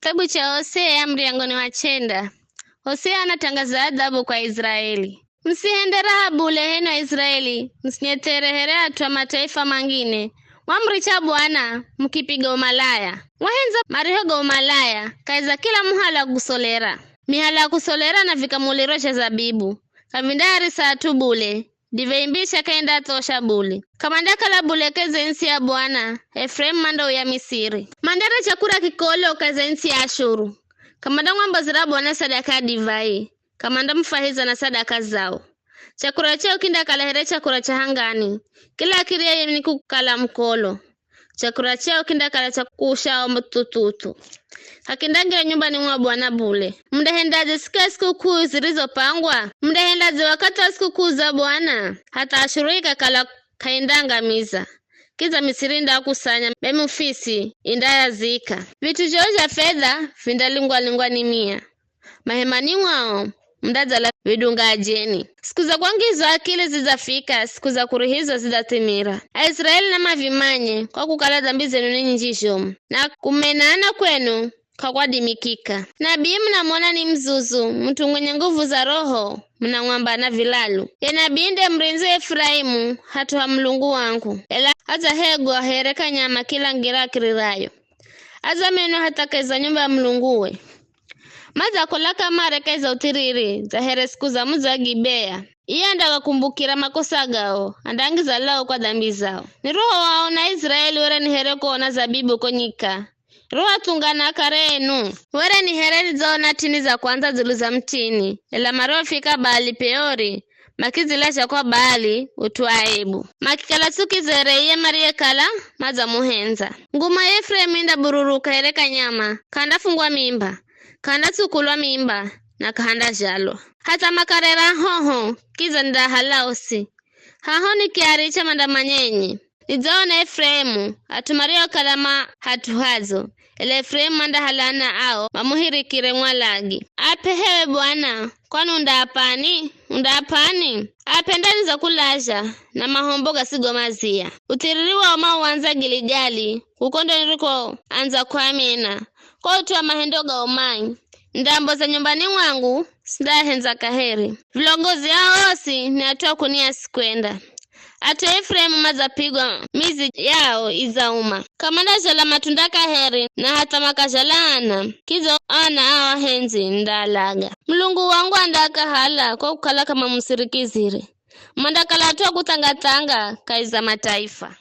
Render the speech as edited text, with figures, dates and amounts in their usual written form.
Kitabu cha Hosea mlangoni wa chenda. Hosea anatangaza adhabu kwa Israeli. Msihende Rahabu leheno wa Israeli, msinyeterehere atwa mataifa mangine. Wamricha Bwana mkipiga umalaya. Wahenza marihoga umalaya, kaiza kila muhala kusolera. Mihala kusolera na vikamuliro cha zabibu. Kavindari saatu bule, diveimbisha kaenda tosha bule. Kamandaka la bule keze nsi ya Bwana, Efraimu manda uya Misiri. Mandara chakura kikolo keze nsi ya Ashuru. Kamanda ng'ombe zira Bwana sadaka divai. Kamanda mfahiza na sadaka zao. Chakura chao kinda kalahere chakura cha hangani. Kila kiria ni kukala mkolo. Chakura chao kinda kala chakushao mtututu. Hakindangira nyumbani mwa Bwana bule. Mdahendaje siku kuu zilizopangwa? Mdahendaje wakati wa siku kuu za Bwana? Hata Ashuru kala kaindangamiza. Kiza Misiri nda kusanya bemufisi indaya zika. Vitu vya fedha vindalingwa ni mia. Mahemani mwao mdazala vidunga ajeni. Siku za kuangizo akili zizafika, siku za kurihizo zidatimira. Israeli na mavimanye kwa kukala dhambi zenu ninyi njisho. Na kumenana kwenu kakwadimikika. Nabii mnamwona ni mzuzu, mtu mwenye nguvu za roho, mnamwamba na vilalu. Nabii ndiye mrinzi Efraimu, hatu mlungu wangu. Ela hata hego hereka nyama kila ngira kirirayo. Aza meno hata keza nyumba ya mlunguwe. Maza kolaka marekeza utiriri, za here siku za muza Gibea. Iya ndaga kumbukira makosa gao, andangiza lao kwa dhambi zao. Ni roho wao na Israeli were ni hereko na zabibu konyika. Roho tungana karenu, were ni hereni zao na tini za kwanza zulu za mtini. Ela maroho fika Baali Peori, makizilasha kwa Baali utuaibu. Makikala suki zere iye marie kala, maza muhenza. Nguma Efraimu inda bururuka hereka nyama, kanda fungwa mimba. Kanda tukulwa mimba na kahanda jalo. Hata makarera hoho kiza nda halaosi. Haho ni kiaricha mandamanyenyi. Nizao na Efraimu atumario kalama hatu hazo. Ele Efraimu manda halana ao mamuhiri kire mwalagi. Apehewe Bwana kwani undapani. Apendani za kulaja na mahomboga sigomazia. Utiririwa wa mauanza Giligali kukondo niriko anza kwa mina. Kwa utuwa mahendoga omai. Ndambo za nyumbani mwangu sindahenza kaheri. Vilongozi hao osi ni atua kunia sikwenda. Ato Efraimu mazapigwa mizi yao izauma. Kamanda jala matunda kaheri na hata makajalana. Kizo ana awa henzi ndalaga. Mlungu wangu andaka hala kwa kukala kama msirikiziri. Mandakala atua kutangatanga kaiza mataifa.